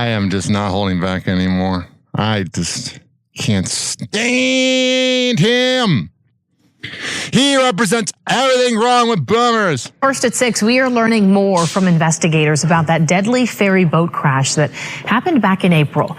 I am just not holding back anymore. I just can't stand him. He represents everything wrong with boomers. First at 6, we are learning more from investigators about that deadly ferry boat crash that happened back in April.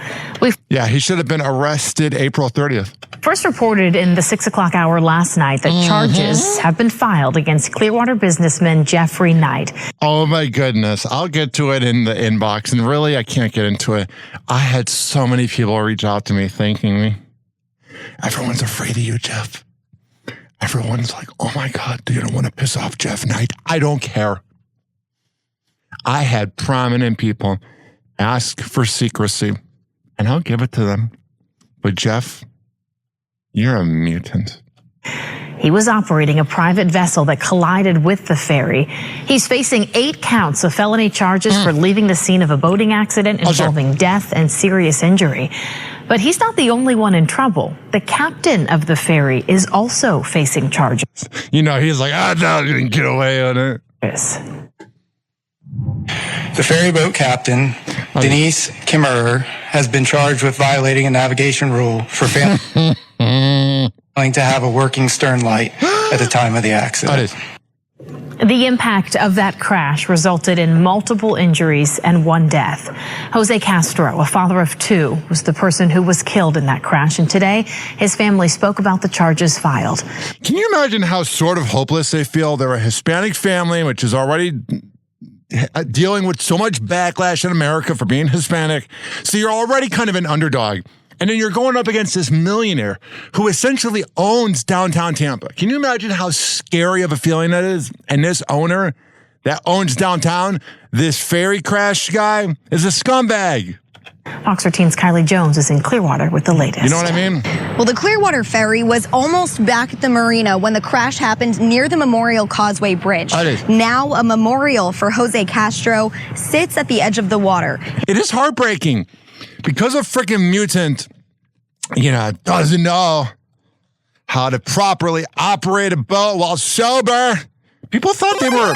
Yeah, he should have been arrested April 30th. First reported in the 6 o'clock hour last night that charges have been filed against Clearwater businessman Jeffry Knight. Oh my goodness. I'll get to it in the inbox. And really, I can't get into it. I had so many people reach out to me thanking me. Everyone's afraid of you, Jeff. Everyone's like, oh my God, do you don't want to piss off Jeff Knight? I don't care. I had prominent people ask for secrecy, and I'll give it to them. But Jeff, you're a mutant. He was operating a private vessel that collided with the ferry. He's facing 8 counts of felony charges for leaving the scene of a boating accident involving death and serious injury. But he's not the only one in trouble. The captain of the ferry is also facing charges. You know, he's like, I thought I didn't get away on it. Yes. The ferry boat captain, Denise Kimmerer, has been charged with violating a navigation rule for failing to have a working stern light at the time of the accident. The impact of that crash resulted in multiple injuries and 1 death. Jose Castro, a father of 2, was the person who was killed in that crash. And today, his family spoke about the charges filed. Can you imagine how sort of hopeless they feel? They're a Hispanic family, which is already dealing with so much backlash in America for being Hispanic. So you're already kind of an underdog. And then you're going up against this millionaire who essentially owns downtown Tampa. Can you imagine how scary of a feeling that is? And this owner that owns downtown, this ferry crash guy, is a scumbag. Fox 13's Kylie Jones is in Clearwater with the latest. You know what I mean? Well, the Clearwater ferry was almost back at the marina when the crash happened near the Memorial Causeway Bridge. Now a memorial for Jose Castro sits at the edge of the water. It is heartbreaking because a freaking mutant, doesn't know how to properly operate a boat while sober. People thought they were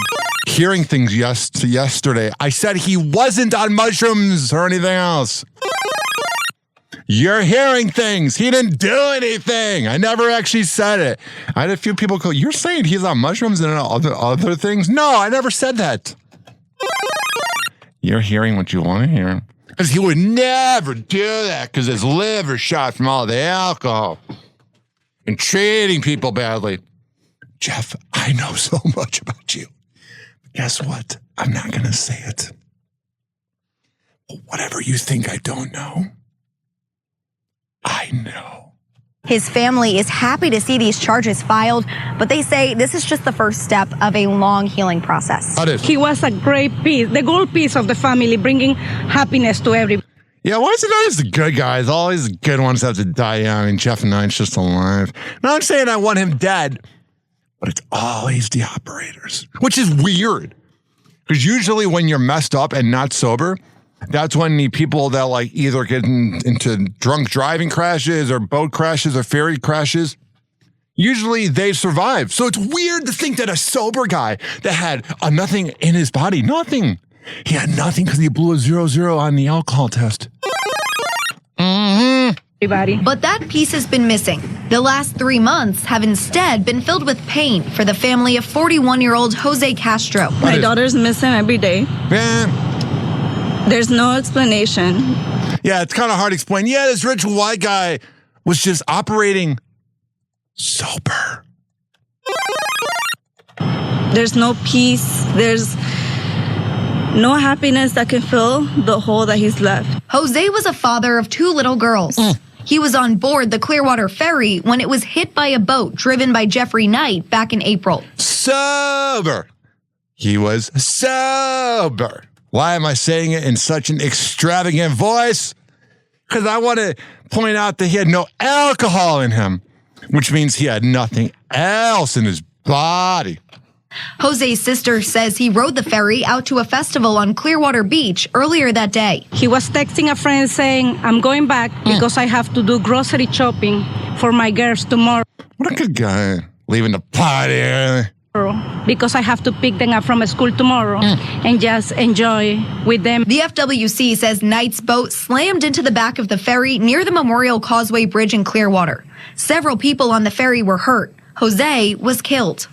hearing things yesterday. I said he wasn't on mushrooms or anything else. You're hearing things. He didn't do anything. I never actually said it. I had a few people go, you're saying he's on mushrooms and other things? No, I never said that. You're hearing what you want to hear. Because he would never do that because his liver shot from all the alcohol and treating people badly. Jeff, I know so much about you. But guess what? I'm not going to say it. But whatever you think I don't know, I know. His family is happy to see these charges filed, but they say this is just the first step of a long healing process. He was a great piece, the gold piece of the family, bringing happiness to everybody. Yeah, why is it always the good guys? Always the good ones have to die young, and Jeff Knight's just alive. Now, I'm saying I want him dead, but it's always the operators, which is weird. Because usually when you're messed up and not sober, that's when the people that like either get into drunk driving crashes or boat crashes or ferry crashes, usually they survive. So it's weird to think that a sober guy that had nothing in his body, nothing. He had nothing because he blew a 0-0 on the alcohol test. But that piece has been missing. The last 3 months have instead been filled with pain for the family of 41-year-old Jose Castro. My daughter's missing every day. There's no explanation. Yeah, it's kind of hard to explain. Yeah, this rich white guy was just operating sober. There's no peace. There's no happiness that can fill the hole that he's left. Jose was a father of 2 little girls. He was on board the Clearwater ferry when it was hit by a boat driven by Jeffry Knight back in April. Sober. He was sober. Why am I saying it in such an extravagant voice? Because I want to point out that he had no alcohol in him, which means he had nothing else in his body. Jose's sister says he rode the ferry out to a festival on Clearwater Beach earlier that day. He was texting a friend saying, I'm going back because I have to do grocery shopping for my girls tomorrow. What a good guy. Leaving the party early. because I have to pick them up from school tomorrow and just enjoy with them. The FWC says Knight's boat slammed into the back of the ferry near the Memorial Causeway Bridge in Clearwater. Several people on the ferry were hurt. Jose was killed.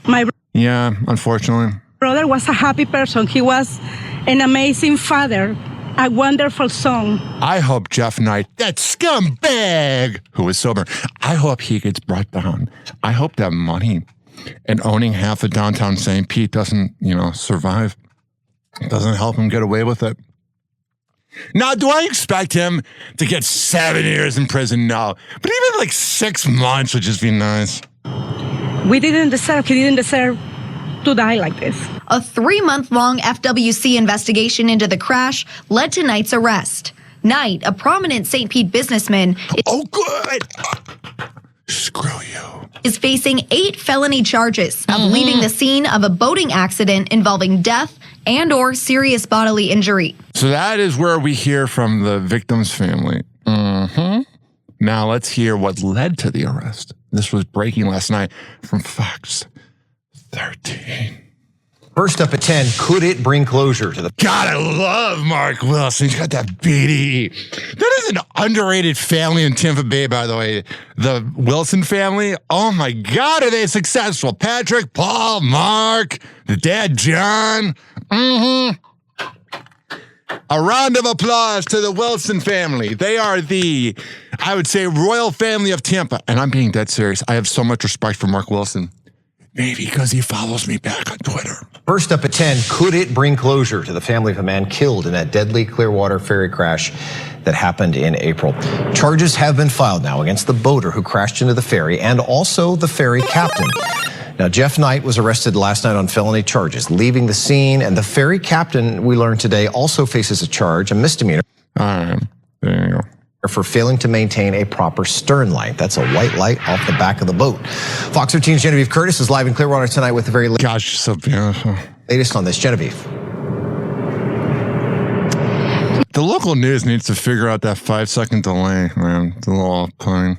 Yeah, unfortunately. Brother was a happy person. He was an amazing father, a wonderful son. I hope Jeff Knight, that scumbag who is sober, I hope he gets brought down. I hope that money and owning half of downtown St. Pete doesn't, survive. It doesn't help him get away with it. Now, do I expect him to get 7 years in prison? No. But even like 6 months would just be nice. He didn't deserve to die like this. A 3-month-long FWC investigation into the crash led to Knight's arrest. Knight, a prominent St. Pete businessman, good. Screw you. Is facing 8 felony charges of leaving the scene of a boating accident involving death and/or serious bodily injury. So that is where we hear from the victim's family. Now let's hear what led to the arrest. This was breaking last night from Fox 13. First up at 10, could it bring closure to the... God, I love Mark Wilson. He's got that BD. That is an underrated family in Tampa Bay, by the way. The Wilson family. Oh, my God, are they successful? Patrick, Paul, Mark, the dad, John. A round of applause to the Wilson family. They are the, I would say, royal family of Tampa. And I'm being dead serious. I have so much respect for Mark Wilson. Maybe because he follows me back on Twitter. First up at 10, could it bring closure to the family of a man killed in that deadly Clearwater ferry crash that happened in April? Charges have been filed now against the boater who crashed into the ferry and also the ferry captain. Now, Jeff Knight was arrested last night on felony charges, leaving the scene, and the ferry captain, we learned today, also faces a misdemeanor. All right, there you go. For failing to maintain a proper stern light. That's a white light off the back of the boat. Fox 13's Genevieve Curtis is live in Clearwater tonight with the very latest. Gosh, she's so beautiful. Latest on this, Genevieve. The local news needs to figure out that 5-second delay, man. It's a little off-putting.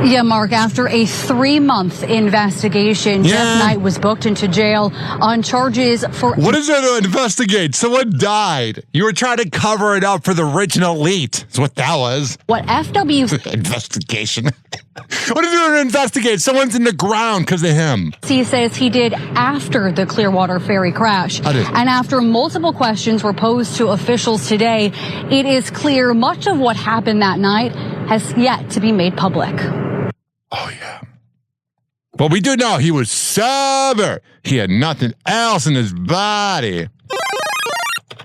Yeah, Mark, after a 3-month investigation, Jeff Knight was booked into jail on charges for... What is there to investigate? Someone died. You were trying to cover it up for the rich and elite. That's what that was. What FWC... Investigation. What is there to investigate? Someone's in the ground because of him. He says he did after the Clearwater ferry crash. And after multiple questions were posed to officials today, it is clear much of what happened that night has yet to be made public. Oh, yeah. But we do know he was sober. He had nothing else in his body.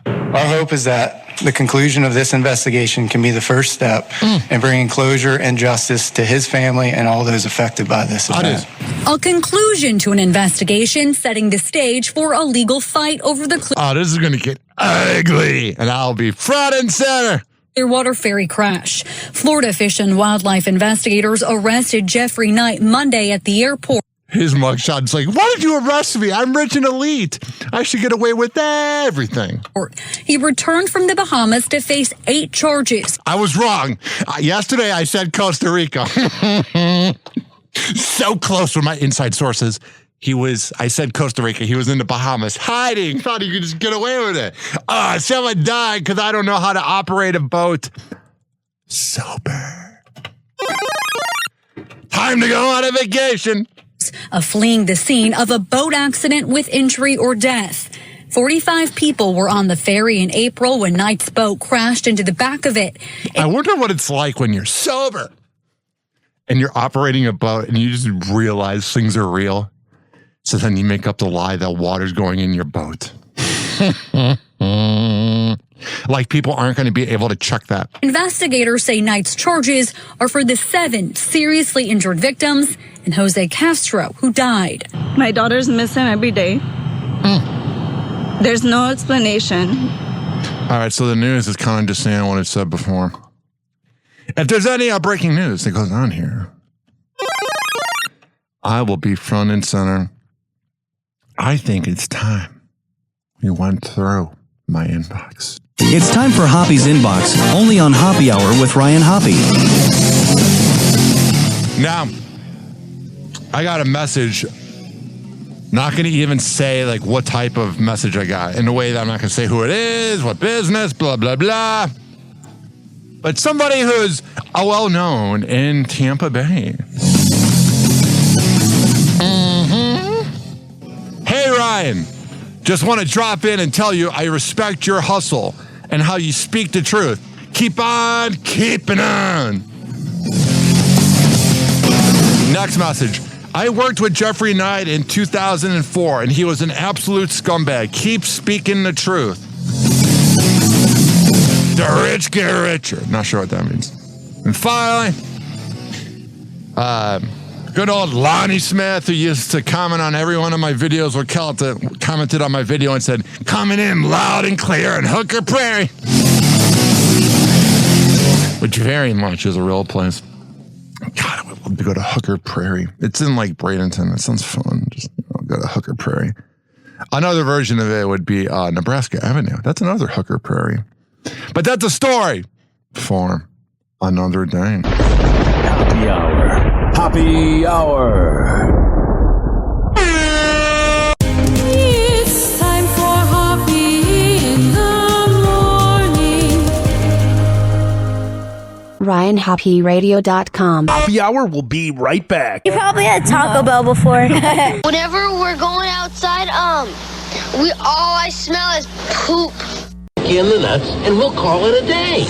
Our hope is that the conclusion of this investigation can be the first step in bringing closure and justice to his family and all those affected by this event. A conclusion to an investigation setting the stage for a legal fight over the... Oh, this is going to get ugly, and I'll be front and center. Clearwater ferry crash. Florida Fish and Wildlife investigators arrested Jeffry Knight Monday at the airport. His mugshot's like, why did you arrest me? I'm rich and elite. I should get away with everything. He returned from the Bahamas to face 8 charges. I was wrong. Yesterday I said Costa Rica. So close with my inside sources. I said Costa Rica. He was in the Bahamas hiding. Thought he could just get away with it. Someone died because I don't know how to operate a boat. Sober. Time to go on a vacation. Of fleeing the scene of a boat accident with injury or death. 45 people were on the ferry in April when Knight's boat crashed into the back of it. I wonder what it's like when you're sober and you're operating a boat and you just realize things are real. So then you make up the lie that water's going in your boat. Like people aren't going to be able to check that. Investigators say Knight's charges are for the 7 seriously injured victims and Jose Castro, who died. My daughter's missing every day. There's no explanation. All right, so the news is kind of just saying what it said before. If there's any breaking news that goes on here, I will be front and center. I think it's time we went through my inbox. It's time for Hoppe's Inbox, only on Hoppe Hour with Ryan Hoppe. Now, I got a message. Not going to even say like what type of message I got in a way that I'm not going to say who it is, what business, blah, blah, blah. But somebody who's well known in Tampa Bay. Hey, Ryan, just want to drop in and tell you I respect your hustle and how you speak the truth. Keep on keeping on. Next message. I worked with Jeffry Knight in 2004, and he was an absolute scumbag. Keep speaking the truth. The rich get richer. Not sure what that means. And finally, good old Lonnie Smith, who used to comment on every one of my videos, commented on my video and said, coming in loud and clear in Hooker Prairie. Which very much is a real place. God, I would love to go to Hooker Prairie. It's in like Bradenton. It sounds fun. Just go to Hooker Prairie. Another version of it would be Nebraska Avenue. That's another Hooker Prairie. But that's a story for another day. Happy hour. Happy hour. It's time for Hoppe in the morning. RyanHoppeRadio.com. Happy hour will be right back. You probably had Taco Bell before. Whenever we're going outside, all I smell is poop. In the nuts, and we'll call it a day.